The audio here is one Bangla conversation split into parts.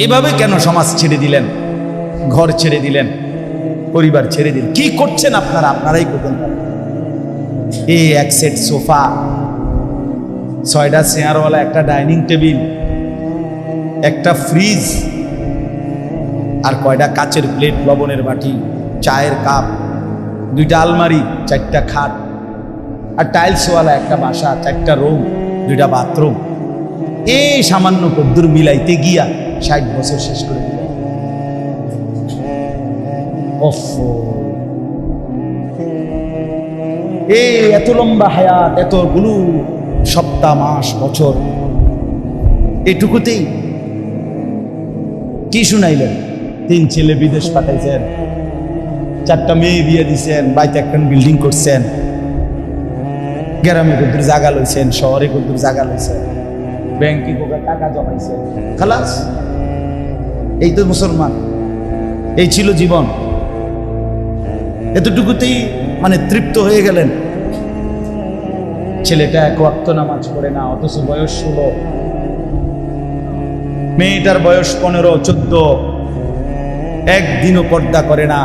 এভাবে কেন সমাজ ছেড়ে দিলেন, ঘর ছেড়ে দিলেন, পরিবার ছেড়ে দিলেন? কি করছেন আপনারা? আপনারাই করবেন। এই এক সেট সোফা, 6টা চেয়ারওয়ালা, একটা ডাইনিং টেবিল, একটা ফ্রিজ, আর কয়টা কাচের প্লেট, লবণের বাটি, চায়ের কাপ, 2টা আলমারি, 4টা খাট, আর টাইলসওয়ালা একটা বাসা, 4টা রুম, 2টা বাথরুম। এই সামান্য কদ্দুর মিলাইতে গিয়া 60 বছর শেষ করে দিলেন। এই এত লম্বা হায়াত, এতগুলো সপ্তাহ, মাস, বছর, এটুকুতেই কি শুনাইলেন? 3 ছেলে বিদেশ পাঠাইছেন, 4টা মেয়ে বিয়ে দিছেন, বাড়িতে একটা বিল্ডিং করছেন, গ্রামে কদ্দুর জায়গা লইছেন, শহরে কদ্দুর জায়গা লইছেন, ব্যাংকে টাকা জমাইছেন, খালাস। এই তো মুসলমান, এই ছিল জীবন। এতটুকুতেই মানে তৃপ্ত হয়ে গেলেন। ছেলেটা 1 ওয়াক্ত নামাজ পড়ে না, অথচ বয়স 16, মেয়েটার বয়স 15, 14, একদিনও পর্দা করে না।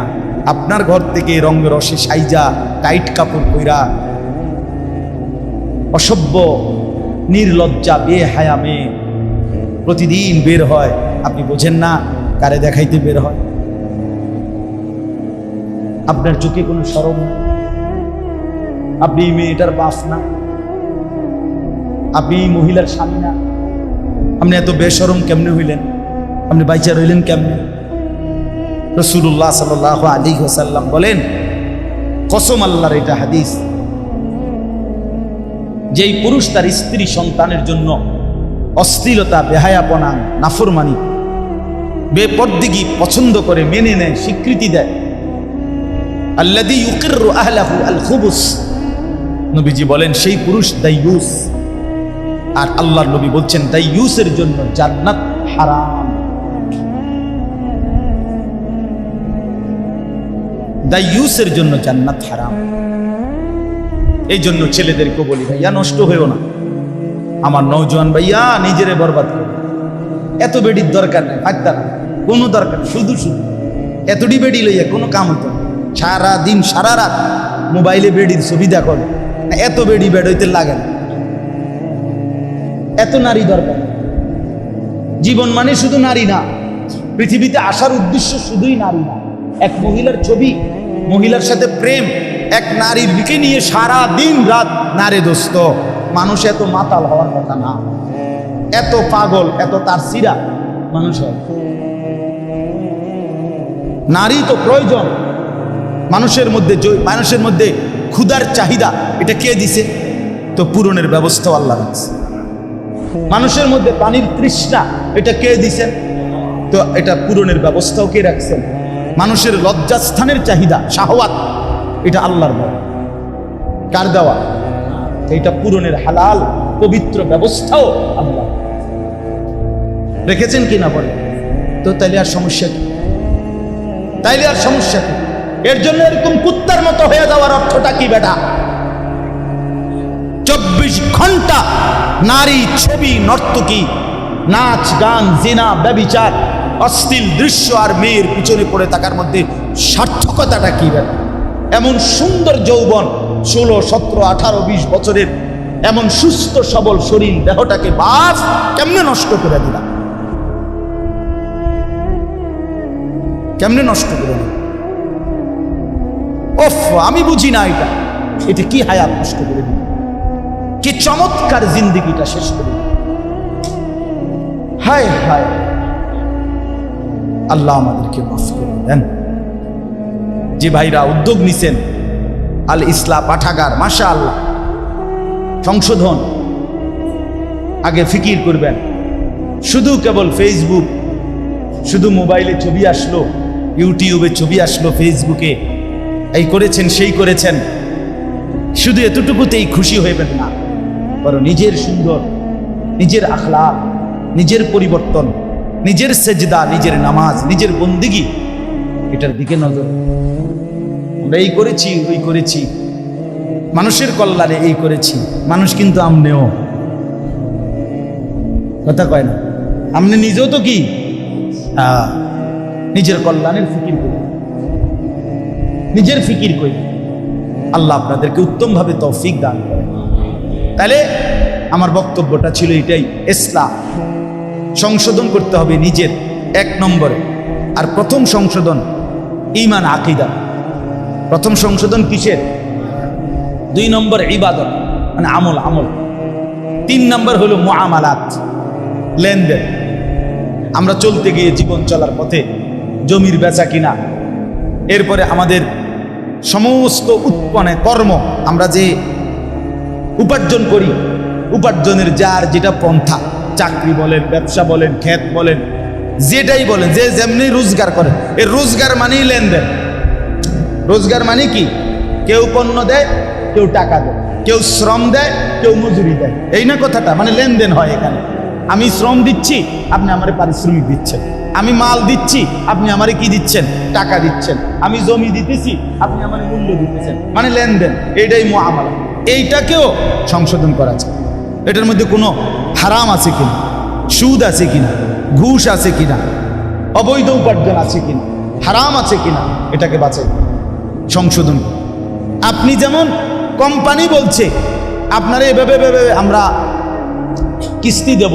আপনার ঘর থেকে রঙে রসে সাইজা, টাইট কাপড় পইরা, অসভ্য, নির্লজ্জা, বেহায়া মেয়ে প্রতিদিন বের হয়। আপনি বোঝেন না কারে দেখাইতে বের হয়? আপনার চোখে কোনো শরম না? আপনি মেয়েটার বাপ না? আপনি মহিলার স্বামী না? আপনি এত বেশরম কেমনে হইলেন? আপনি বাইচা রইলেন কেমনে? রাসূলুল্লাহ সাল্লাল্লাহু আলাইহি ওয়াসাল্লাম বলেন, কসম আল্লাহর, এটা হাদিস, যেই পুরুষ তার স্ত্রী সন্তানের জন্য অশ্লীলতা, বেহায়াপনা, নাফরমানি, বেপরদিগি পছন্দ করে, মেনে নেয়, স্বীকৃতি দেয়, আল্লাযী ইউকিররু আহলাহু আল খুবুস, নবীজি বলেন সেই পুরুষ দাইয়ুস। আর আল্লাহর নবী বলছেন দাইয়ুসের জন্য জান্নাত হারাম। দাইয়ুসের জন্য জান্নাত হারাম। এই জন্য ছেলেদেরকে বলি, ভাইয়া নষ্ট হয়েও না। আমার নওজোয়ান ভাইয়া নিজেরে বরবাদ করে, এত বেডির দরকার নেই, ফাঁকতা না, কোনো দরকার নেই। শুধু এতটি বেডি লইয়া কোনো কাম হতো না। সারা দিন সারা রাত মোবাইলে বেডির ছবি দেখো, এত বেডি বেড হইতে লাগে না। এত নারী দরকার। জীবন মানে শুধু নারী না, পৃথিবীতে আসার উদ্দেশ্য শুধুই নারী না। এক মহিলার ছবি, মহিলার সাথে প্রেম, এক নারীর দিকে নিয়ে সারা দিন রাত। নারে দোস্ত, মানুষ এত মাতাল হওয়ার কথা না, এত পাগল, এত তার সিরা মানুষ হয়। নারী তো প্রয়োজন মানুষের মধ্যে ক্ষুধার চাহিদা, এটা কে দিছে? তো পূরণের ব্যবস্থা আল্লাহ রাখছে। মানুষের মধ্যে পানির তৃষ্ণা, এটা কে দিছেন? তো এটা পূরণের ব্যবস্থাও কে রাখছেন। মানুষের লজ্জাস্থানের চাহিদা, শাহওয়াত, এটা আল্লাহর দেওয়া। কার দেওয়া? এটা পূরণের হালাল পবিত্র ব্যবস্থাও আল্লাহ রেখেছেন কিনা বলে। তো তাইলে আর সমস্যা কি? এর জন্য এরকম কুত্তার মতো হয়ে যাওয়ার অর্থটা কি বেটা? 24 ঘন্টা নারী, ছবি, নর্তকী, নাচ, গান, জিনা, ব্যভিচার, অশ্লীল দৃশ্য আর মেয়ের পিছনে পড়ে থাকার মধ্যে সার্থকতাটা কি বেটা? এমন সুন্দর যৌবন, 16, 17, 18, 20 বছরের এমন সুস্থ সবল শরীর, দেহটাকে বাস কেমনে নষ্ট করে দিলাম? কেমনে নষ্ট করে দিলাম? আমি বুঝি না এটা কি হায়াত নষ্ট করে দিল, কি চমৎকার জিন্দেগিটা শেষ করে দিল। হায় হায়, আল্লাহ আমাদেরকে মাফ করে দেন। যে ভাইরা উদ্যোগ নিছেন, আল ইসলাহ পাঠাগার, মাশাআল্লাহ, সংশোধন, আগে ফিকির করবেন। শুধু কেবল ফেসবুক, শুধু মোবাইলে ছবি আসলো, ইউটিউবে ছবি আসলো, ফেসবুকে এই করেছেন সেই করেছেন, শুধু এতটুকুতেই খুশি হইবেন না। বরং নিজের সুন্দর, নিজের আখলাক, নিজের পরিবর্তন, নিজের সেজদা, নিজের নামাজ, নিজের বন্দিগি, এটার দিকে নজর। আমরা এই করেছি, ওই করেছি, মানুষের কল্যাণে এই করেছি, মানুষ কিন্তু আমনেও কথা কয় না। আপনি নিজেও তো কি নিজের কল্যাণের ফিকির করি, নিজের ফিকির করি। আল্লাহ আপনাদেরকে উত্তমভাবে তৌফিক দান করে। তাহলে আমার বক্তব্যটা ছিল এটাই, ইসলাম সংশোধন করতে হবে নিজের, এক নম্বরে। আর প্রথম সংশোধন ঈমান আকীদা। প্রথম সংশোধন কিসের? 2 নম্বর ইবাদত, মানে আমল। 3 নম্বর হলো মুআমালাত, লেনদেন। আমরা চলতে গিয়ে জীবন চলার পথে জমির বেচা কিনা, এরপরে আমাদের সমস্ত উৎপন্ন কর্ম, আমরা যে উপার্জন করি, উপার্জনের যার যেটা পন্থা, চাকরি বলেন, ব্যবসা বলেন, ক্ষেত বলেন, যেটাই বলেন, যে যেমনি রোজগার করেন, এই রোজগার মানেই লেনদেন। রোজগার মানে কি? কেউ পণ্য দেয়, কেউ টাকা দেয়, কেউ শ্রম দেয়, কেউ মজুরি দেয়, এই না কথাটা? মানে লেনদেন হয় এখানে। আমি শ্রম দিচ্ছি, আপনি আমারে পারিশ্রমিক দিচ্ছেন। আমি মাল দিচ্ছি, আপনি আমারে কি দিচ্ছেন? টাকা দিচ্ছেন। আমি জমি দিতেছি, আপনি আমারে মূল্য দিতেছেন, মানে লেনদেন। এইটাই মুআমালা। এইটাকেও সংশোধন করা যায়। এটার মধ্যে কোনো হারাম আছে কিনা, সুদ আছে কিনা, ঘুষ আছে কিনা, অবৈধ উপার্জন আছে কিনা, হারাম আছে কিনা, এটাকে বাছাই সংশোধন। আপনি যেমন কোম্পানি বলছে আপনারা এভাবে আমরা কিস্তি দেব,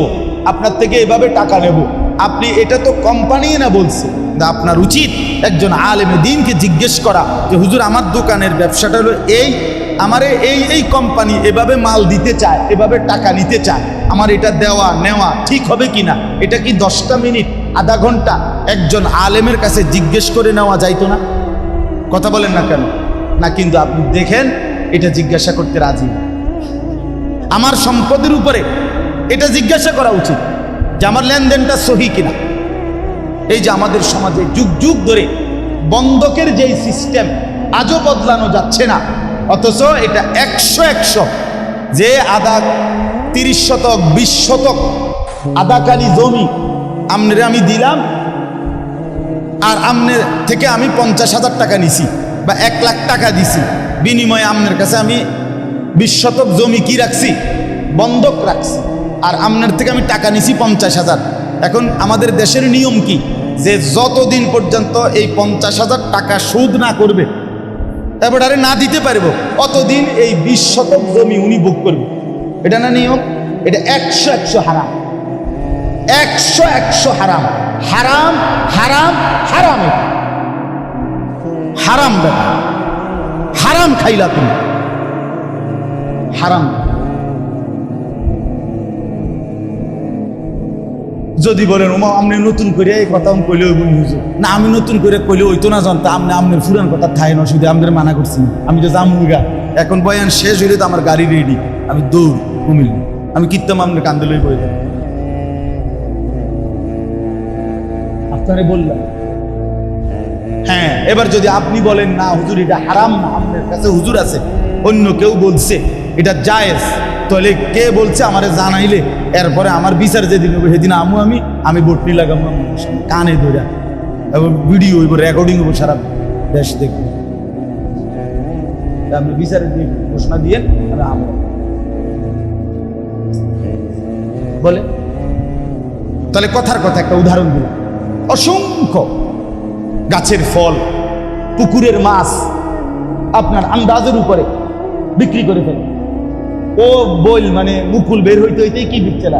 আপনার থেকে এভাবে টাকা নেব, আপনি এটা তো কোম্পানি না বলছে। আপনার উচিত একজন আলেমে দ্বীনকে জিজ্ঞেস করা যে হুজুর, আমার দোকানের ব্যবসাটা হলো এই, আমারে এই কোম্পানি এভাবে মাল দিতে চায়, এভাবে টাকা নিতে চায়, আমার এটা দেওয়া নেওয়া ঠিক হবে কিনা? এটা কি 10টা মিনিট, আধা ঘন্টা একজন আলেমের কাছে জিজ্ঞেস করে নেওয়া যাইতো না? কথা বলেন না কেন? না, কিন্তু আপনি দেখেন এটা জিজ্ঞাসা করতে রাজি। আমার সম্পদের উপরে এটা জিজ্ঞাসা করা উচিত যে আমার লেনদেনটা সহি কিনা। এই যে আমাদের সমাজে যুগ যুগ ধরে বন্ধকের যেই সিস্টেম আজও বদলানো যাচ্ছে না, অথচ এটা 100 যে আধা 30 শতক 20 শতক আধাকালি জমি আমনে আমি দিলাম, আর আমনের থেকে আমি 50,000 টাকা নিছি বা 1 লাখ টাকা দিছি, বিনিময়ে আমনের কাছে আমি 20 শতক জমি কি রাখছি? বন্ধক রাখছি, আর আমনের থেকে আমি টাকা নিছি 50,000। এখন আমাদের দেশের নিয়ম কি? যে যতদিন পর্যন্ত এই 50,000 টাকা সুদ না করবে, এবারে না দিতে পারবো, অতদিন এই 20 শতক জমি উনি ভোগ করবে। এটা না নিয়ম? এটা 100 হারাম, 100 হারাম, হারাম হারাম হারাম, হারাম ব্যাপার। হারাম খাইলা তুমি, হারাম। যদি বলেন ওমা আপনি নতুন করে এই কথা কইলে ওই হুজুর, না আমি নতুন করে কইলে ওইতো না, জানতো আপনি আপনার ফুরান কথা থাই না, শুধু আমাদের মানা করছি, আমি তো জামুগা। এখন বয়ান শেষ হইলে তো আমার গাড়ি রেডি, আমি দৌড় কুমিল্লা, আমি কিত্তাম আপনার কান্দে লই বই আপনারে বললাম। হ্যাঁ, এবার যদি আপনি বলেন না হুজুর এটা হারাম না, আপনার কাছে হুজুর আছে, অন্য কেউ বলছে এটা জায়েজ, তাহলে কে বলছে আমারে জানাইলে এরপরে আমার বিচার যেদিন হবে সেদিন আমি বটনি লাগাবো কানে ধরে, ভিডিও হইব, রেকর্ডিং হইব, সারা দেশ দেখবো। আপনি বিচারে দিয়ে ঘোষণা দিয়ে বলে। তাহলে কথার কথা একটা উদাহরণ দিলাম। অসংখ্য গাছের ফল, পুকুরের মাছ আপনার আন্দাজের উপরে বিক্রি করে ফেলে। ও বল মানে মুকুল বের হইতে হইতেই কি বিকতে না,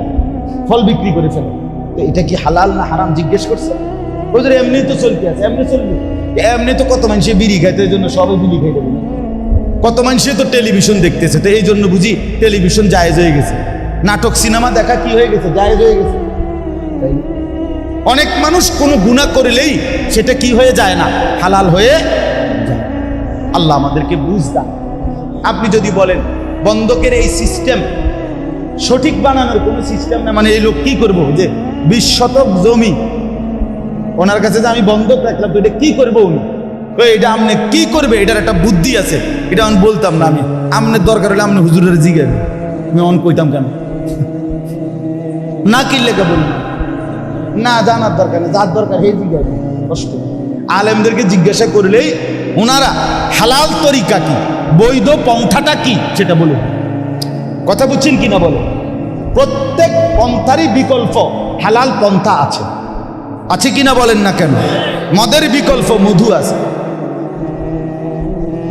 ফল বিক্রি করে ফেলে। তো এটা কি হালাল না হারাম জিজ্ঞেস করছে? ওদের এমনি তো চলতে আছে, এমনি চলবে। এমনি তো কত মানুষে বিড়ি খাইতে, এই জন্য সবাই বিড়ি খাই দেবে। কত মানুষে তো টেলিভিশন দেখতেছে, তো এই জন্য বুঝি টেলিভিশন জায়েজ হয়ে গেছে। নাটক সিনেমা দেখা কি হয়ে গেছে? জায়েজ হয়ে গেছে। অনেক মানুষ কোনো গুনাহ করলেই সেটা কি হয়ে যায় না, হালাল হয়ে যায়। আল্লাহ আমাদেরকে বুঝ দান। আপনি যদি বলেন বন্ধকের এই সিস্টেম সঠিক বানানোর কোনো সিস্টেম না, মানে এই লোক কি করবো যে 20 শতক জমি ওনার কাছে যে আমি বন্ধক রাখলাম, তো এটা কি করবো উনি? এটা আপনি কি করবে, এটার একটা বুদ্ধি আছে, এটা আমি বলতাম না। আমি আপনার দরকার হলে আপনি হুজুরের জিজ্ঞাসা, আমি অন কইতাম কেন না, কি লেখা বললাম না, জানার দরকার নেই, যার দরকার হে জিজ্ঞাসা। কষ্ট আলেমদেরকে জিজ্ঞাসা করলেই ওনারা হালাল তরিকা কি, বৈধ পন্থাটা কি সেটা বলে। কথা বুঝছেন কিনা বলে? প্রত্যেক পন্থারই বিকল্প হালাল পন্থা আছে। আছে কিনা বলেন না কেন? মদের বিকল্প মধু আছে,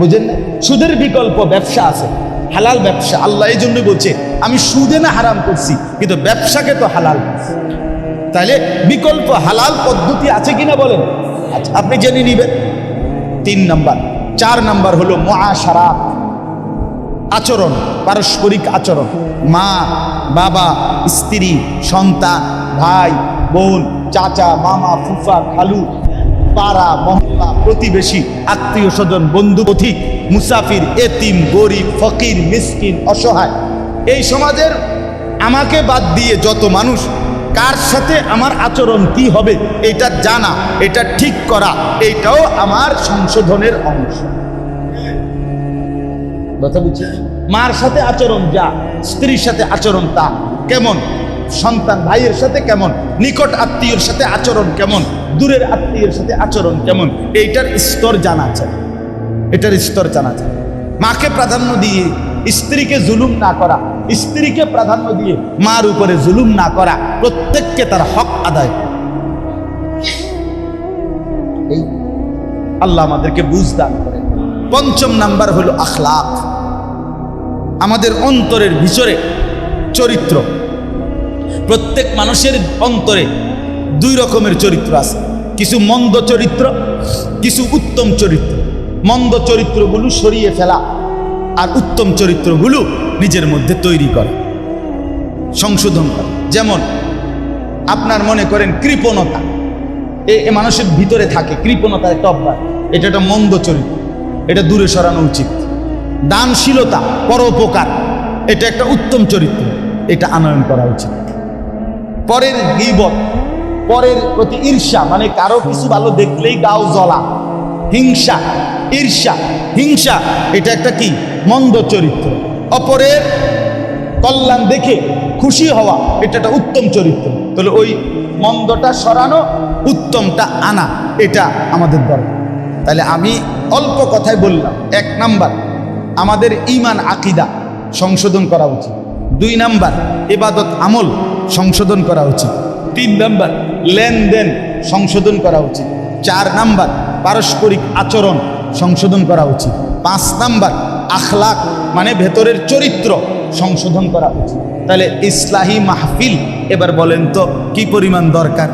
বুঝেন না? সুদের বিকল্প ব্যবসা আছে, হালাল ব্যবসা। আল্লাহ এই জন্য বলছে আমি সুদে না হারাম করছি, কিন্তু ব্যবসাকে তো হালাল করছি। তাহলে বিকল্প হালাল পদ্ধতি আছে কিনা বলেন? আচ্ছা, আপনি জেনে নিবেন। 3 নাম্বার। 4 নাম্বার হলো মুআশারাত, আচরণ, পারস্পরিক আচরণ। মা বাবা, স্ত্রী, সন্তান, ভাই বোন, চাচা মামা, ফুফা খালু, পাড়া মহল্লা, প্রতিবেশী, আত্মীয় স্বজন, বন্ধু পথিক, মুসাফির, এতিম, গরিব, ফকির, মিসকিন, অসহায়, এই সমাজের আমাকে বাদ দিয়ে যত মানুষ, কার সাথে আমার আচরণ কি হবে এটা জানা, এটা ঠিক করা, এইটাও আমার সংশোধনের অংশ। কথা বুঝছি? মার সাথে আচরণ যা, স্ত্রীর সাথে আচরণ তা কেমন, সন্তান ভাইয়ের সাথে কেমন, নিকট আত্মীয়ের সাথে আচরণ কেমন, দূরের আত্মীয়ের সাথে আচরণ কেমন, এইটার স্তর জানা চাই, এটার স্তর জানা চাই। মাকে প্রাধান্য দিয়ে স্ত্রীকে জুলুম না করা, স্ত্রীকে প্রাধান্য দিয়ে মার উপরে জুলুম না করা, প্রত্যেককে তার হক আদায়। এই আল্লাহ আমাদেরকে বুঝ দান করেন। 5 নাম্বার হলো আখলাক, আমাদের অন্তরের ভিতরে চরিত্র। প্রত্যেক মানুষের অন্তরে 2 রকমের চরিত্র আছে, কিছু মন্দ চরিত্র, কিছু উত্তম চরিত্র। মন্দ চরিত্রগুলো সরিয়ে ফেলা, আর উত্তম চরিত্রগুলো নিজের মধ্যে তৈরি করা, সংশোধন করা। যেমন আপনার মনে করেন কৃপণতা, এ মানুষের ভিতরে থাকে, কৃপণতার একটা অভ্যাস, এটা একটা মন্দ চরিত্র, এটা দূরে সরানো উচিত। দানশীলতা, পরোপকার, এটা একটা উত্তম চরিত্র, এটা আনয়ন করা উচিত। পরের গীবত, পরের প্রতি ঈর্ষা, মানে কারো কিছু ভালো দেখলেই গাও জ্বলা, হিংসা, ঈর্ষা, হিংসা, এটা একটা কি মন্দ চরিত্র। অপরের কল্যাণ দেখে খুশি হওয়া, এটা একটা উত্তম চরিত্র। তাহলে ওই মন্দটা সরানো, উত্তমটা আনা, এটা আমাদের দরকার। তাহলে আমি অল্প কথায় বললাম, 1 নাম্বার আমাদের ঈমান আকীদা সংশোধন করা উচিত, 2 নাম্বার ইবাদত আমল সংশোধন করা উচিত, 3 নাম্বার লেনদেন সংশোধন করা উচিত, 4 নাম্বার পারস্পরিক আচরণ সংশোধন করা উচিত, 5 নাম্বার আখলাক মানে ভেতরের চরিত্র সংশোধন করা উচিত। তাহলে ইসলাহি মাহফিল এবার বলেন তো কি পরিমাণ দরকার?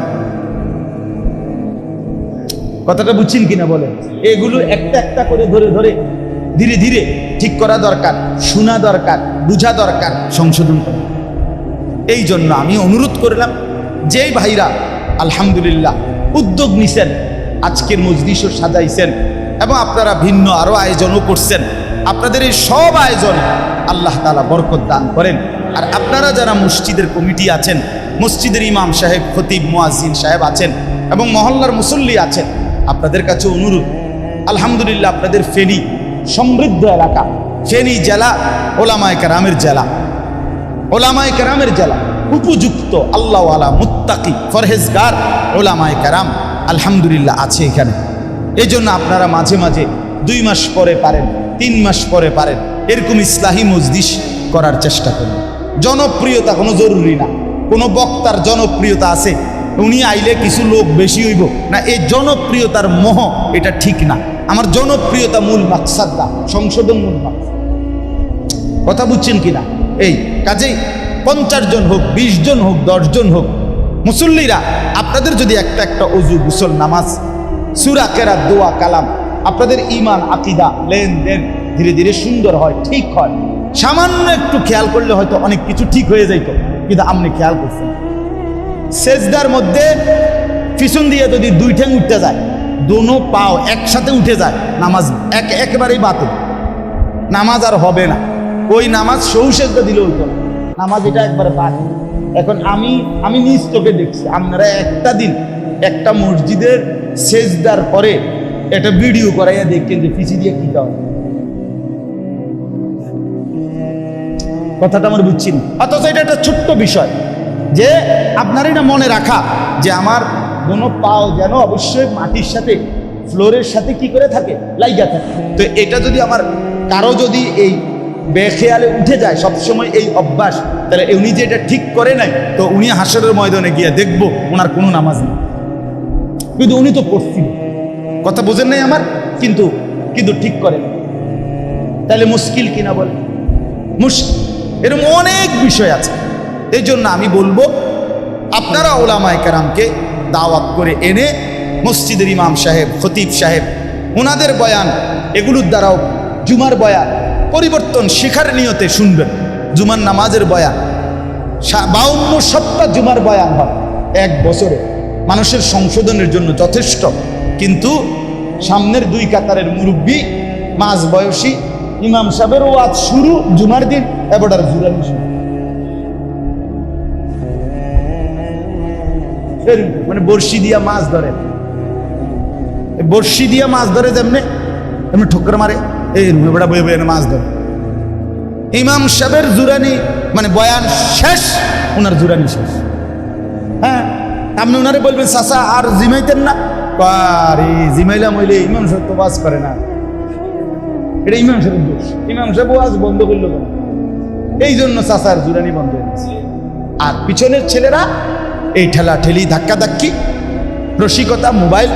কথাটা বুঝছেন কিনা বলেন? এগুলো একটা একটা করে ধরে ধরে ধীরে ধীরে ঠিক করা দরকার, শোনা দরকার, বুঝা দরকার, সংশোধন করা। এই জন্য আমি অনুরোধ করলাম, যেই ভাইরা আলহামদুলিল্লাহ উদ্যোগ নিছেন, আজকের মজলিসও সাজাইছেন এবং আপনারা ভিন্ন আরো আয়োজনও করছেন, আপনাদের এই সব আয়োজনে আল্লাহ তাআলা বরকত দান করেন। আর আপনারা যারা মসজিদের কমিটি আছেন, মসজিদের ইমাম সাহেব, খতিব, মুয়াজ্জিন সাহেব আছেন এবং মহল্লার মুসল্লি আছেন, আপনাদের কাছে অনুরোধ, আলহামদুলিল্লাহ আপনাদের ফেনী সমৃদ্ধ এলাকা, ফেনী জেলা ওলামায়ে কেরামের জেলা, ওলামায়ে কেরামের জেলা, উপযুক্ত আল্লাহওয়ালা মুত্তাকি ফরহেজগার ওলামায়ে কেরাম আলহামদুলিল্লাহ আছে এখানে। এই জন্য আপনারা মাঝে মাঝে 2 মাস পরে পারেন, 3 মাস পরে পারেন, এরকম ইসলাহি মজলিস করার চেষ্টা করুন। জনপ্রিয়তা কোনো জরুরি না, কোনো বক্তার জনপ্রিয়তা আছে, উনি আইলে কিছু লোক বেশি হইব না, এই জনপ্রিয়তার মোহ এটা ঠিক না। আমার জনপ্রিয়তা মূল মাকসাদ না, সংশোধন মূল মাকসাদ। কথা বুঝছেন কিনা? এই কাজেই 50 জন হোক, 20 জন হোক, 10 জন হোক, মুসল্লিরা আপনাদের যদি একটা একটা ওযু, গোসল, নামাজ, সূরা, কেরাত, দোয়া, কালাম, আপনাদের ঈমান আকীদা লেনদেন ধীরে ধীরে সুন্দর হয়, ঠিক হয়, সামান্য একটু খেয়াল করলে হয়তো অনেক কিছু ঠিক হয়ে যাইত, কিন্তু আপনি খেয়াল করছেন সেজদার মধ্যে পিছন দিয়ে যদি 2 ঠ্যাং উঠতে যায়, দোনো পাও একসাথে উঠে যায়, নামাজ একেবারেই বাতিল, নামাজ আর হবে না। ওই নামাজ সহু সেজদা দিলে হইতো না, নামাজ এটা একবারে বাতিল। এখন আমি নিজ চোখে দেখছি, আপনারা একটা দিন একটা মসজিদের সেজদার পরে একটা ভিডিও করাইয়া দেখছেন যে পিছিয়ে দিয়ে কি হয়, কথাটা আমার বুঝছি না। অথচ এটা একটা ছোট্ট বিষয় যে আপনারই না মনে রাখা যে আমার কোনো পাও যেন অবশ্যই মাটির সাথে, ফ্লোরের সাথে কি করে থাকে, লাইগা থাকে। তো এটা যদি আমার কারো যদি এই বেখেয়ালে উঠে যায় সবসময় এই অভ্যাস, তাহলে উনি যে এটা ঠিক করে নাই, তো উনি হাসরের ময়দানে গিয়ে দেখবো ওনার কোনো নামাজ নেই। কিন্তু উনি তো পড়ছিল, কথা বোঝেন নাই আমার, কিন্তু কিন্তু ঠিক করেন, তাহলে মুশকিল কিনা বলে? মুশকিল। এরকম অনেক বিষয় আছে। এই জন্য আমি বলবো আপনারা ওলামায়ে কেরামকে দাওয়াত করে এনে মসজিদের ইমাম সাহেব, খতিব সাহেব, ওনাদের বয়ান, এগুলোর দ্বারাও জুমার বয়ান পরিবর্তন শেখার নিয়তে শুনবেন। জুমার নামাজের বয়ান 52 সপ্তাহ জুমার বয়ান হয় এক বছরে, মানুষের সংশোধনের জন্য যথেষ্ট। কিন্তু সামনের 2 কাতারের মুরব্বী মাঝ বয়সী ইমাম সাহেবের ওয়াজ শুরু জুমার দিন, এবারে জুরানি শুরু, মানে বর্ষি দিয়া মাছ ধরে, বর্ষি দিয়া মাছ ধরে যেমনি এমনি ঠোকর মারে, এই বেড়া বয়ে বয়ে মাছ ধরে। ইমাম সাহেবের জুরানি মানে বয়ান শেষ, ওনার জুরানি শেষ। হ্যাঁ, আপনি ওনারে বলবেন চাচা আর জিমাইতেন না, আরে জিমাইলাম হইলে ইমাম সাহেব তো ওয়াজ করে না, এটা ইমাম সাহেবের দোষ। ইমাম সাহেব ওয়াজ বন্ধ করলো কেন? এই জন্য চাচার জুরানি বন্ধ হয়ে গেছে। আর পিছনের ছেলেরা এই ঠেলা ঠেলি, ধাক্কা ধাক্কি, রসিকতা, মোবাইল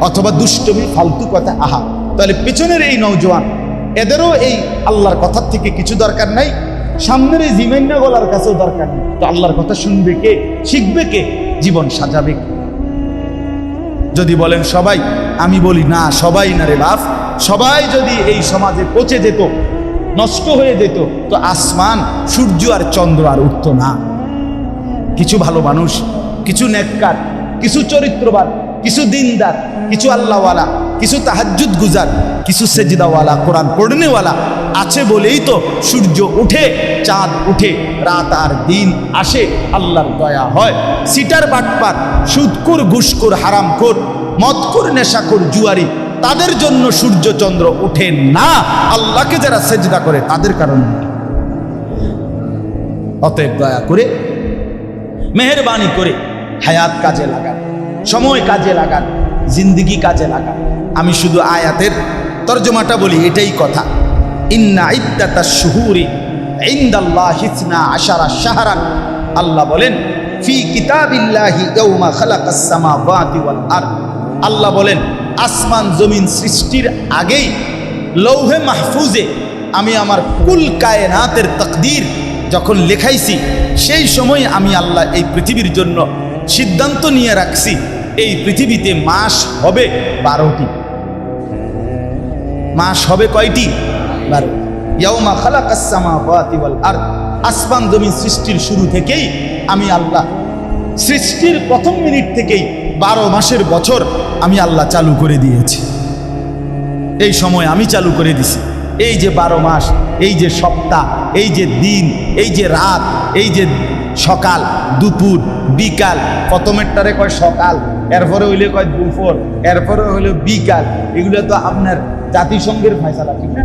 অথবা দুষ্টমি, ফালতু কথা। আহা, তাহলে পিছনের এই নওজোয়ান, এদেরও এই আল্লাহর কথার থেকে কিছু দরকার নাই, সামনের এই জিমাইন্না গলার কাছেও দরকার নেই। তো আল্লাহর কথা শুনবে কে, শিখবে কে, জীবন সাজাবে কে? যদি বলেন সবাই, আমি বলি না, সবাই না রে বাপ। সবাই যদি এই সমাজে পচে যেত, নষ্ট হয়ে যেত, তো আসমান, সূর্য আর চন্দ্র আর উঠত না। কিছু ভালো মানুষ, কিছু নেককার, কিছু চরিত্রবান, কিছু দিনদার, কিছু আল্লাহওয়ালা, কিছু তাহাজ্জুদ গুজার, কিছু সেজদাওয়ালা, কোরআন পড়নেওয়ালা আছে বলেই তো সূর্য উঠে, চাঁদ উঠে, রাত আর দিন আসে, আল্লাহর দয়া হয়। সিটার বাটপার, সুদখোর, ঘুষখোর, হারামখোর, মদখোর, নেশাখোর, জুয়ারি, তাদের জন্য সূর্য চন্দ্র ওঠে না, আল্লাহকে যারা সেজদা করে তাদের কারণে। অতএব দয়া করে, মেহেরবানি করে হায়াত কাজে লাগান, সময় কাজে লাগান, জিন্দিগি কাজে লাগান। আমি শুধু আয়াতের তরজমাটা বলি, এটাই কথা। ইন্না ইদ্দাতাশ শুহুরি ইনদাল্লাহি 12 শাহরান, আল্লাহ বলেন ফি কিতাবিল্লাহি ইয়াউমা খালাকাস সামাওয়াতি ওয়াল আরদ। আল্লাহ বলেন আসমান জমিন সৃষ্টির আগেই লৌহে মাহফুজে আমি আমার কুল কায়নাতের তাকদীর যখন লেখাইছি, সেই সময় আমি আল্লাহ এই পৃথিবীর জন্য সিদ্ধান্ত নিয়ে রাখছি, এই পৃথিবীতে মাস হবে 12টি। মাস হবে কয়টি? 12। ইয়াউমা খালাকাস সামাওয়াতি ওয়াল আরদ, আসমান জমিন সৃষ্টির শুরু থেকেই আমি আল্লাহ, সৃষ্টির প্রথম মিনিট থেকেই 12 মাসের বছর আমি আল্লাহ চালু করে দিয়েছি। এই সময় আমি চালু করে দিছি। এই যে 12 মাস, এই যে সপ্তাহ, এই যে দিন, এই যে রাত, এই যে সকাল, দুপুর, বিকাল, প্রথমেরটারে কয় সকাল, এরপরে হইলে কয় দুপুর, এরপরে হইলে বিকাল, এগুলো তো আপনার জাতিসংঘের ফয়সালা, ঠিক না?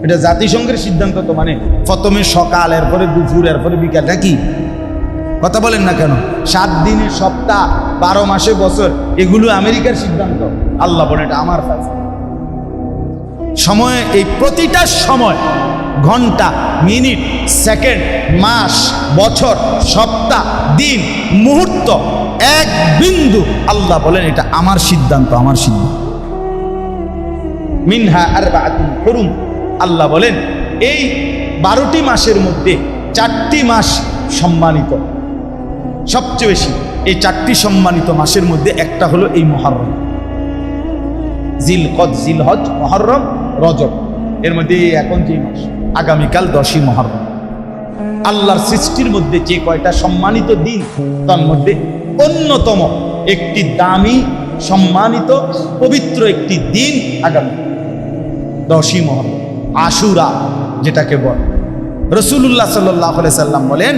এটা জাতিসংঘের সিদ্ধান্ত। তো মানে প্রথমে সকাল, এরপরে দুপুর, এরপরে বিকাল, নাকি? কথা বলেন না কেন? 7 দিনের সপ্তাহ, 12 মাসে বছর, এগুলো আমেরিকার সিদ্ধান্ত। আল্লাহ বলেন এটা আমার ফয়সালা। সময়, এই প্রতিটা সময়, ঘন্টা, মিনিট, সেকেন্ড, মাস, বছর, সপ্তাহ, দিন, মুহূর্ত, এক বিন্দু, আল্লাহ বলেন এটা আমার সিদ্ধান্ত, আমার সিদ্ধান্ত। মিনহা আরবাআতুন হুরুম, আল্লাহ বলেন এই 12টি মাসের মধ্যে 4টি মাস সম্মানিত, সবচেয়ে বেশি। এই 4টি সম্মানিত মাসের মধ্যে একটা হলো এই মুহররম, জিলকদ, জিলহজ, মুহররম, রজব। এর মধ্যে এখন যে মাস, আগামীকাল 10ই মুহররম। আল্লাহর সৃষ্টির মধ্যে যে কয়টা সম্মানিত দিন, তার মধ্যে অন্যতম একটি দামি, সম্মানিত, পবিত্র একটি দিন আগামী 10ই মুহররম, আশুরা যেটাকে বলে। রাসূলুল্লাহ সাল্লাল্লাহু আলাইহি সাল্লাম বলেন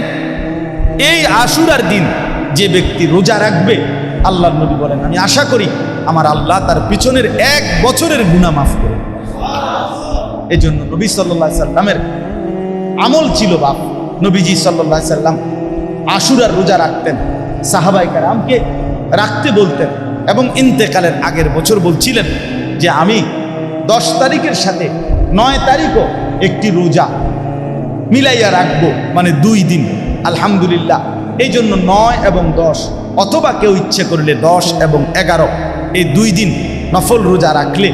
এই আশুরার দিন যে ব্যক্তি রোজা রাখবে, আল্লাহর নবী বলেন আমি আশা করি আমার আল্লাহ তার পিছনের 1 বছরের গুনাহ মাফ করে। এই জন্য নবী সাল্লাল্লাহু আলাইহি সাল্লামের আমল ছিল বাপ, নবীজি সাল্লাল্লাহু আলাইহি সাল্লাম আশুরার রোজা রাখতেন, সাহাবায়ে কেরামকে রাখতে বলতেন, এবং ইন্তেকালের আগের বছর বলছিলেন যে আমি 10 তারিখের সাথে 9 তারিখও একটি রোজা মিলাইয়া রাখবো, মানে 2 দিন। আলহামদুলিল্লাহ, এই জন্য 9 এবং 10 অথবা কেউ ইচ্ছে করলে 10 এবং 11 এই 2 দিন নফল রোজা রাখলে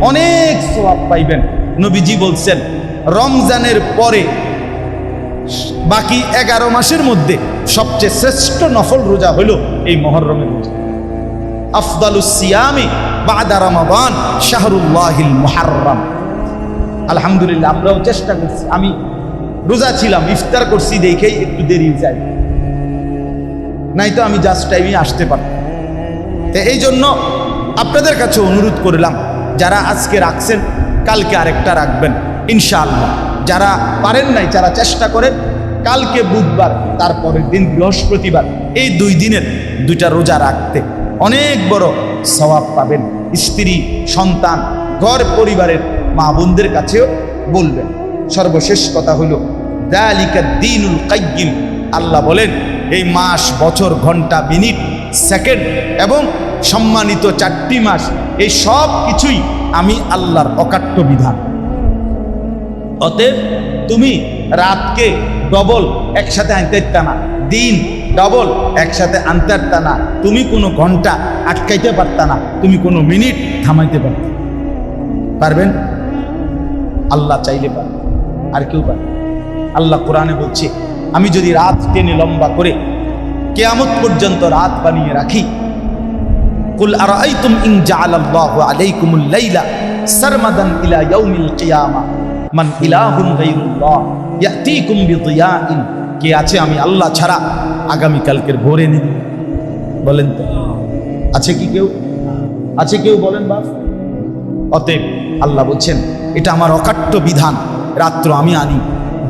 অনেক সওয়াব পাইবেন। নবীজি বলছেন রমজানের পরে বাকি 11 মাসের মধ্যে সবচেয়ে শ্রেষ্ঠ নফল রোজা হলো এই মুহররমের রোজা। আফদালুস সিয়ামি বাদা রমাদান শাহরুল্লাহিল মুহাররম। আলহামদুলিল্লাহ আমরাও চেষ্টা করছি। আমি রোজা ছিলাম, ইফতার করছি দেখেই একটু দেরি যায়, নাই তো আমি জাস্ট টাইমে আসতে পারতাম। তো এই জন্য আপনাদের কাছে অনুরোধ করলাম, যারা আজকে রাখছেন কালকে আরেকটা রাখবেন ইনশাআল্লাহ। যারা পারেন নাই, যারা চেষ্টা করেন কালকে বুধবার, তারপরের দিন বৃহস্পতিবার, এই 2 দিনের 2টা রোজা রাখতে অনেক বড় সওয়াব পাবেন। স্ত্রী, সন্তান, ঘর পরিবারের মা বোনদের কাছেও বলবেন। সর্বশেষ কথা হলো যালিকা দ্বীনুল কাইয়্যিম। আল্লাহ বলেন এই মাস, বছর, ঘন্টা, মিনিট, সেকেন্ড এবং সম্মানিত 4টি মাস, এই সব কিছুই আমি আল্লাহর অকাট্য বিধান। অতএব তুমি রাতকে ডবল একসাথে আনতে পারতা না, দিন ডবল একসাথে আনতে পারতা না, তুমি কোনো ঘন্টা আটকাইতে পারতা না, তুমি কোনো মিনিট থামাইতে পারবেন? আল্লাহ চাইলে পারবে, আর কেউ পারবে? আল্লাহ কোরআনে বলছে আমি যদি রাত টেনে লম্বা করে কিয়ামত পর্যন্ত রাত বানিয়ে রাখি, কুল আরাআইতুম ইন জাআলাল্লাহু আলাইকুমুল লাইলা সারমাদান ইলা ইয়াউমিল কিয়ামা মান ইলাহুন গায়রুল্লাহ ইয়াতিকুম বিদিয়াইন। কে আছে আমি আল্লাহ ছাড়া আগামী কালকের ভোরে নিন? বলেন তো আছে কি কেউ? আছে কেউ? বলেন বাস। অতএব আল্লাহ বলছেন এটা আমার অকাট্য বিধান। রাত্র আমি আনি,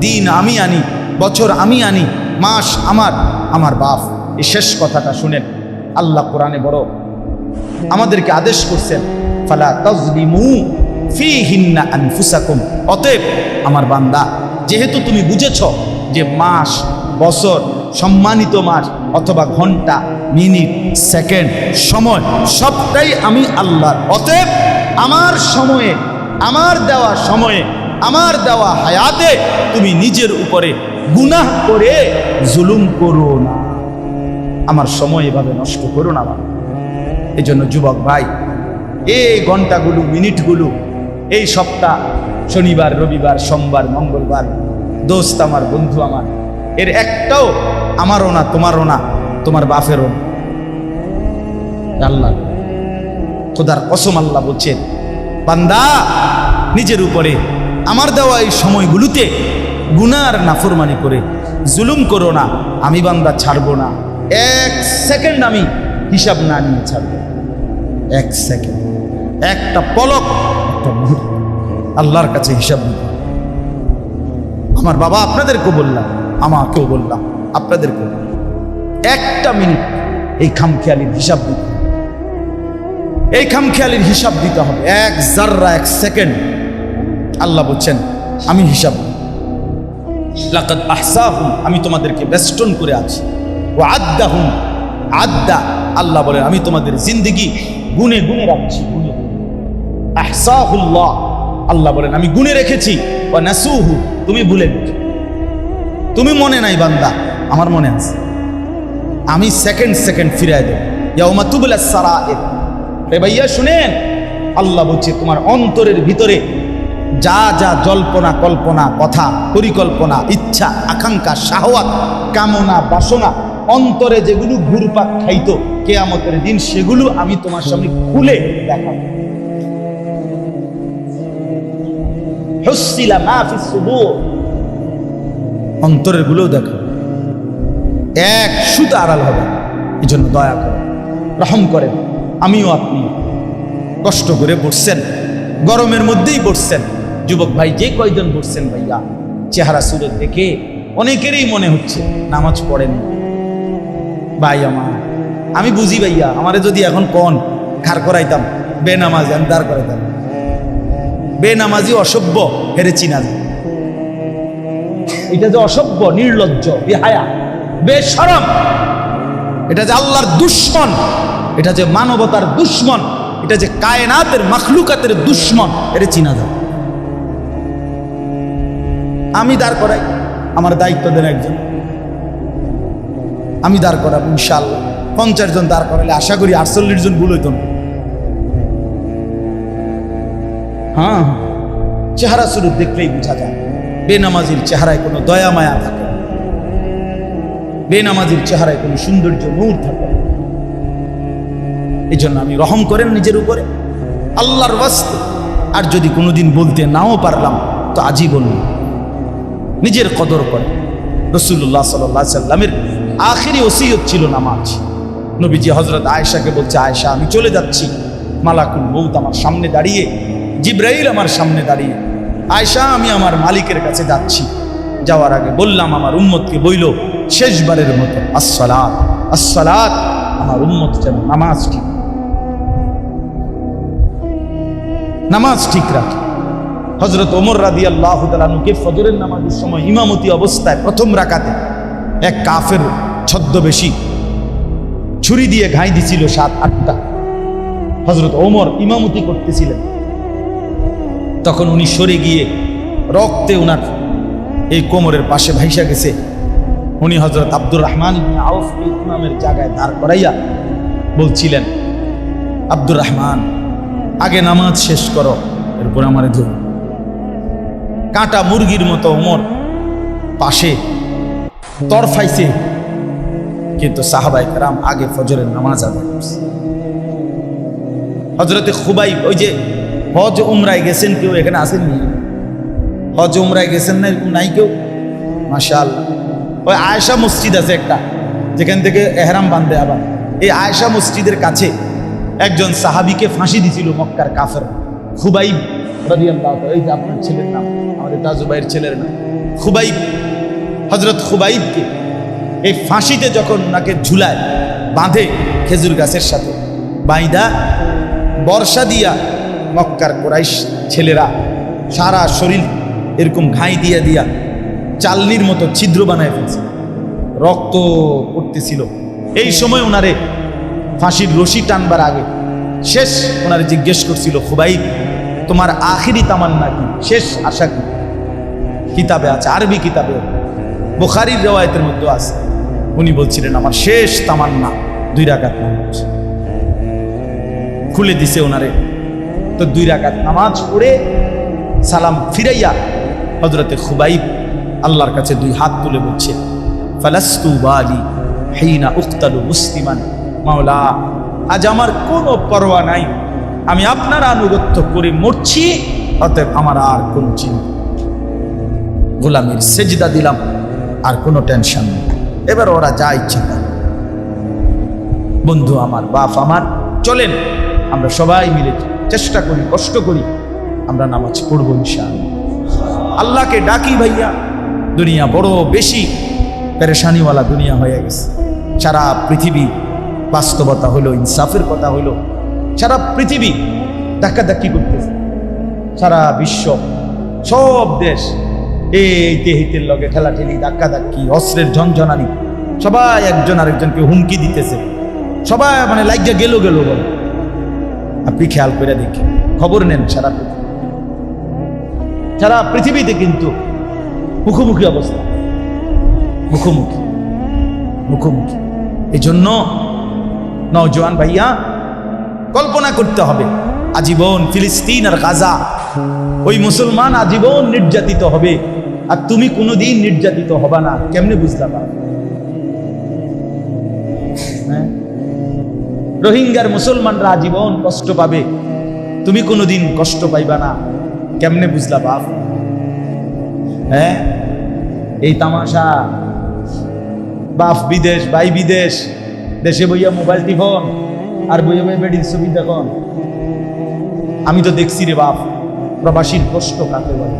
দিন আমি আনি, বছর আমি আনি, মাস আমার বাপ। এই শেষ কথাটা শুনেন, আল্লাহ কোরআনে বড় আমাদেরকে আদেশ করছেন, ফালা তাজলিমু ফীহিন্না আনফুসাকুম। অতএব আমার বান্দা, যেহেতু তুমি বুঝেছ যে মাস, বছর, সম্মানিত মাস অথবা ঘন্টা, মিনিট, সেকেন্ড, সময় সবটাই আমি আল্লাহর। অতএব আমার সময়ে, আমার দেওয়া সময়ে, আমার দেওয়া হায়াতে তুমি নিজের উপরে গুনাহ করে জুলুম করো না। আমার সময় এভাবে নষ্ট করো না। এই জন্য যুবক ভাই, এই ঘন্টাগুলো, মিনিটগুলো, এই সপ্তাহ, শনিবার, রবিবার, সোমবার, মঙ্গলবার, দোস্ত আমার, বন্ধু আমার, এর একটাও আমারও না, তোমারও না, তোমার বাপেরও না। আল্লাহ খোদার কসম আল্লাহ বলছেন, বান্দা নিজের উপরে আমার দেওয়া এই সময়গুলোতে গুনার নাফরমানি করে জুলুম করো না। আমি বান্দা ছাড়বো না, 1 সেকেন্ড আমি হিসাব না নিয়ে ছাড়বো। 1 সেকেন্ড, একটা পলক, একটা মুহূর্ত আল্লাহর কাছে হিসাব নিতে। আমার বাবা আপনাদেরকেও বললাম, আমাকেও বললাম, আপনাদেরকেও, 1টা মিনিট এই খামখেয়ালির হিসাব দিতে, এই খামখেয়ালির হিসাব দিতে হবে। 1 জাররা, 1 সেকেন্ড আল্লাহ বলছেন আমি হিসাব, লাকাদ আহসাহুম, আমি তোমাদেরকে বেষ্টন করে আছি, ওয়া আদ্দাহুম আদ্দা, আল্লাহ বলেন আমি তোমাদের জিন্দেগি গুনে গুনে রাখছি, গুনে। আহসাহুল্লাহ, আল্লাহ বলেন আমি গুনে রেখেছি, ওয়া নাসুহু, তুমি ভুলে গেছো, তুমি মনে নাই বান্দা, আমার মনে আছে। আমি সেকেন্ড সেকেন্ড ফিরাই দেব। ইয়াউমা তুবলাস সারাইর। রে ভাইয়া শুনেন, আল্লাহ বলছে তোমার অন্তরের ভিতরে যা যা জল্পনা, কল্পনা, কথা, পরিকল্পনা, ইচ্ছা, আকাঙ্ক্ষা, শাহওয়াত, কামনা, বাসনা, অন্তরে যেগুলো ঘুরপাক খাইতো কিয়ামতের দিন, সেগুলো আমি তোমার সামনে খুলে দেখাবো। হুসিলা মা ফিস সুদূর, অন্তরের গুলো দেখো, 1 সুতা আড়াল হবে। এই জন্য দয়া করে, রহম করেন। আমিও আপনি কষ্ট করে বসছেন, গরমের মধ্যেই বসছেন। যুবক ভাই যে কয়জন বসছেন ভাইয়া, চেহারা সুরত দেখে অনেকেরই মনে হচ্ছে নামাজ পড়েন ভাই। আমি বুঝি ভাইয়া, আমারে যদি এখন কোন খার করাইতাম বেনামাজি, আমি দাঁড় করাইতাম। বেনামাজি অসভ্য, হেরে চিনা যায়। এটা যে অসভ্য, নির্লজ্জ, বেহায়া, বেশরম, এটা যে আল্লাহর দুশ্মন, এটা যে মানবতার দুশ্মন, এটা যে কায়নাতের মাখলুকাতের দুশ্মন, এটা চিনা যায়। আমি দাঁড় করাই, আমার দায়িত্ব দেন একজন, আমি দাঁড় করাবো ইনশাআল্লাহ। 50 জন দাঁড় করালে আশা করি 48 জন ভুল হইত না। হ্যাঁ, চেহারা শুরু দেখলেই বোঝা যায় বেনামাজির চেহারায় কোনো দয়া মায়া থাকে না, বেনামাজির চেহারায় কোনো সৌন্দর্য নূর থাকে না। এই জন্য আমি রহম করেন নিজের উপরে আল্লাহর ওয়াস্তে। আর যদি কোনোদিন বলতে নাও পারলাম তো আজই বলুন, নিজের কদর করে। রাসূলুল্লাহ সাল্লাল্লাহু আলাইহি সাল্লামের আখিরি ওসিয়ত ছিল নামাজ। নবীজি হযরত আয়েশাকে বলছে, আয়েশা আমি চলে যাচ্ছি, মালাকুল মউত আমার সামনে দাঁড়িয়ে, জিবরাইল আমার সামনে দাঁড়িয়ে, আয়েশা আমি আমার মালিকের কাছে যাচ্ছি। যাওয়ার আগে বললাম আমার উম্মতকে বইল শেষবারের মতো আসসালাত আসসালাত, আমার উম্মত যেন নামাজ ঠিক রাখে। হযরত ওমর রাদিয়াল্লাহু তাআলা আনহুকে ফজরের নামাজের সময় ইমামতি অবস্থায় প্রথম রাকাতে এক কাফের ছদ্মবেশী ছুরি দিয়ে ঘাই দিছিল 7-8টা। হযরত ওমর ইমামতি করতেছিলেন, তখন উনি সরে গিয়ে রক্তে উনার এই কোমরের পাশে ভাইসা গেছে। উনি হযরত আব্দুর রহমান ইবনে আউফ ইমামের জায়গায় দাঁড় করাইয়া বলছিলেন, আব্দুর রহমান আগে নামাজ শেষ করো, এরপর আমারে ধরো। কাঁটা মুরগির মতো ওমর পাশে তরফাইছে, কিন্তু সাহাবায়ে কেরাম আগে ফজরের নামাজ আদায় করছে। হযরতে খুবাইব, ওই যে হজ উমরায় গেছেন, কেউ এখানে আসেননি? হজ উমরায় গেছেন না এরকম নাই কেউ? মাশাআল্লাহ। ওই আয়েশা মসজিদ আছে একটা, যেখান থেকে এহরাম বাঁধে। আবার এই আয়েশা মসজিদের কাছে একজন সাহাবীকে ফাঁসি দিছিল মক্কার কাফের, খুবাইব রাদিয়াল্লাহু তাআলা। এই যে আপনার ছেলের নাম, আমাদের তাজুবাইয়ের ছেলের নাম খুবাইব। হযরত খুবাইবকে এই ফাঁসিতে যখন ওনাকে ঝুলায় বাঁধে খেজুর গাছের সাথে বাইদা, বর্ষা দিয়া মক্কার কুরাইশ ছেলেরা সারা শরীর এরকম ঘাই দিয়া দিয়া চালনির মতো ছিদ্র বানায় ফেলছে, রক্ত পড়তেছিল। এই সময় ওনারে ফাঁসির রশি টানবার আগে শেষ ওনারে জিজ্ঞেস করছিল, খুবাইব তোমার আখিরি তামান্না কি, শেষ আশা কি? কিতাবে আছে, আরবি কিতাবে, বুখারীর রিওয়ায়াতের মধ্যে আছে। উনি বলছিলেন আমার শেষ তামান্না 2 রাকাত নামাজ। খুলে দিছে ওনারে, তো 2 রাকাত নামাজ পড়ে সালাম ফিরাইয়া হযরতে খুবাইব আল্লাহর কাছে 2 হাত তুলে বলছে, ফালাস্তু বালি হিনা উক্তালু মুসলিমান, মাওলা আজ আমার কোনো পরোয়া নাই, আমি আপনার আনুগত্য করে মরছি, অতএব আমার আর কোন চিন্তা, গোলামীর সেজদা দিলাম, আর কোনো টেনশন নেই, এবার ওরা যা ইচ্ছা করে। বন্ধু আমার, বাপ আমার, চলেন আমরা সবাই মিলে চেষ্টা করি, কষ্ট করি, আমরা নামাজ পড়বো ইনশাআল্লাহ। আল্লাহকে ডাকি ভাইয়া, দুনিয়া বড় বেশি পেরেশানিওয়ালা দুনিয়া হয়ে গেছে। সারা পৃথিবী বাস্তবতা হলো, ইনসাফের কথা হলো, সারা পৃথিবী ধাক্কাধাক্কি করতেছে। সারা বিশ্ব, সব দেশ এই তেহিতের লগে ঠেলাঠেলি, ধাক্কাধাক্কি, অস্ত্রের ঝনঝনানি, সবাই একজন আরেকজনকে হুমকি দিতেছে, সবাই মানে লাইগা গেল বলে। আপনি খেয়াল করে দেখেন, খবর নেন, সারা পৃথিবীতে কিন্তু মুখোমুখি অবস্থা, মুখোমুখি। এই জন্য নওজোয়ান ভাইয়া কল্পনা করতে হবে, আজীবন ফিলিস্তিন আর গাজা, ওই মুসলমান আজীবন নির্যাতিত হবে, আর তুমি কোনোদিন নির্যাতিত হবা না। কেমনে বুঝলাম? রোহিঙ্গার মুসলমানরা আজীবন কষ্ট পাবে, তুমি কোনোদিন কষ্ট পাইবা না। কেমনে বুঝলা বাপ? হ্যাঁ, এই তামাশা। বাপ বিদেশ, ভাই বিদেশ, দেশে বইয়া মোবাইল টিফোন আর বইয়া বেডির ছবি দেখুন। আমি তো দেখছি রে বাপ, প্রবাসীর কষ্ট কাকে বলে।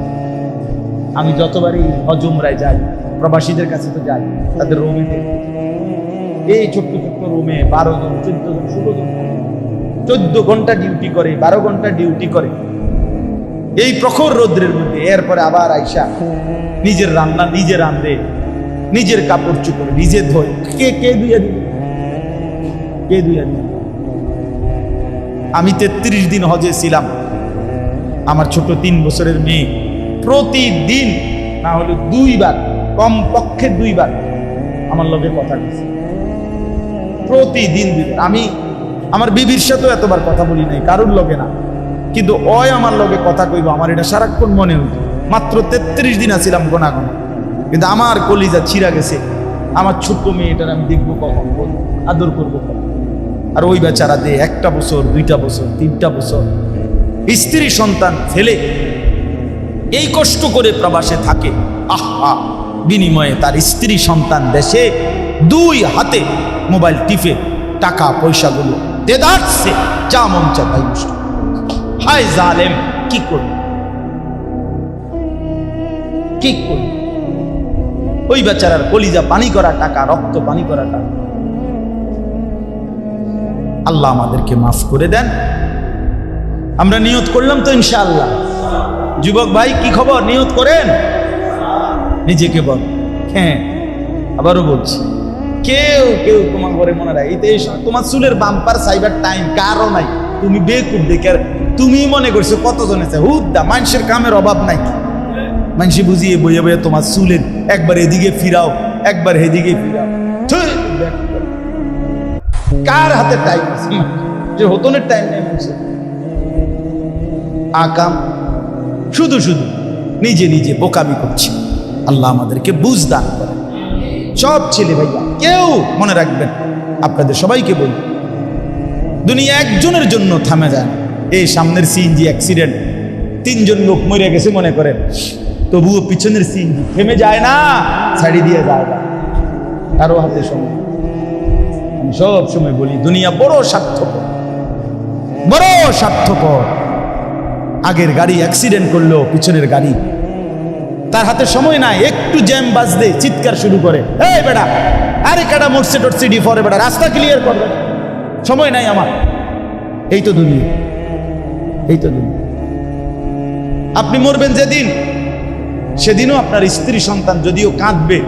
আমি যতবারই হজ উমরায় যাই, প্রবাসীদের কাছে তো যাই, তাদের রুমে দেখি, এই ছোট্ট রুমে 12 জন, 14 জন, 16 জন, 14 ঘন্টা ডিউটি করে, 12 ঘন্টা ডিউটি করে এই প্রখর রৌদ্রের মধ্যে। এরপরে আবার আইসা নিজের রান্না নিজে রাঁধে, নিজের কাপড় চোপড় নিজে ধোয়। কে ধুইয়া দিবে? আমি 33 দিন হজে ছিলাম। আমার ছোট 3 বছরের মেয়ে প্রতিদিন না হলে 2 বার, কমপক্ষে 2 বার আমার লগে কথা বলছে। প্রতিদিন আমি আমার বিবির সাথেও এতবার কথা বলি নাই, কারুর লগে না, কিন্তু ওই আমার লগে কথা কইব আমার এটা সারাক্ষণ মনে হইত। মাত্র 33 দিন আছিলাম গোনা গোনা, কিন্তু আমার কলিজা ছিঁড়া গেছে। আমার ছোট্ট মেয়েটার আমি দেখবো কখন, আদর করবো কখন। আর ওই বেচারা দিয়ে 1টা বছর 2টা বছর 3টা বছর স্ত্রী সন্তান ফেলে এই কষ্ট করে প্রবাসে থাকে। আহা, বিনিময়ে তার স্ত্রী সন্তান দেশে 2 হাতে মোবাইল টিপে টাকা পয়সাগুলো দেদারছে, যা মন চায় তাই নষ্ট। হায় জালেম, কি করবে, কি করবে? ওই বেচারার কলিজা পানি করা টাকা, রক্ত পানি করা টাকা। আল্লাহ আমাদেরকে মাফ করে দেন। আমরা নিয়ত করলাম তো ইনশাআল্লাহ। যুবক ভাই, কি খবর? নিয়ত করেন, নিজেকে বল। হ্যাঁ, আবারও বলছি, কেউ কেউ তোমার ঘরে মনে রাখে তোমার চুলের বাম্পার সাইবার টাইম কারো নাই। তুমি বেকুব দেখে তুমি মনে করছো কতজন আছে, হুদ্দা মানুষের কামের অভাব নাই। মানুষ বুঝিয়ে বইয়ে বইয়ে তোমার চুলের একবার এদিকে ফিরাও, একবার এদিকে ফিরাও। কার হাতে টাইম আছে? যে হতনের টাইম নেই মানুষের। আকাম শুধু শুধু নিজে নিজে বোকামি করছি। আল্লাহ আমাদেরকে বুঝ দান করে। সব ছেলে ভাইয়া কেউ মনে রাখবেন, আপনাদের সবাইকে বলি, দুনিয়া একজনের জন্য থামে যায় না। এই সামনের সিএনজি অ্যাক্সিডেন্ট, 3 জন লোক মরে গেছে মনে করেন, তবুও পিছনের সিএনজি থেমে যায় না, ছাড়ি দিয়ে যায় না, কারো হাতে সময়। আমি সব সময় বলি, দুনিয়া বড় স্বার্থপর, বড় স্বার্থপর। আগের গাড়ি অ্যাক্সিডেন্ট করলো, পিছনের গাড়ি, তার হাতে সময় নাই। একটু জ্যাম বাজলে চিৎকার শুরু করে, এই বেটা, আরে কাটা মরছে টরছে ডিফরে, বেটা রাস্তা ক্লিয়ার করবে, সময় নাই আমার। এই তো দুনিয়া, এই তো দুনিয়া। আপনি মরবেন যেদিন, সেদিনও আপনার স্ত্রী সন্তান যদিও কাঁদবে,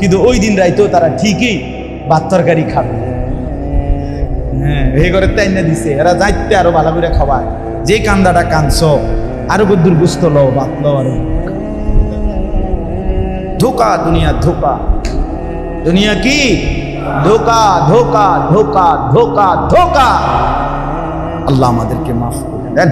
কিন্তু ওই দিন রাইতেও তারা ঠিকই ভাত তরকারি খাবে। হ্যাঁ, এই ঘরে তাই না দিছে, এরা যাইতে আরো ভালো করে খাওয়ায়। যে কান্দাটা কাঁদছ, আরো কদ্দুর গুস্ত লও, ভাত লও। আরো ধোকা, দুনিয়া ধোকা। দুনিয়া কি ধোকা, ধোকা, ধোকা, ধোকা, ধোকা। আল্লাহ আমাদেরকে মাফ করে দেন।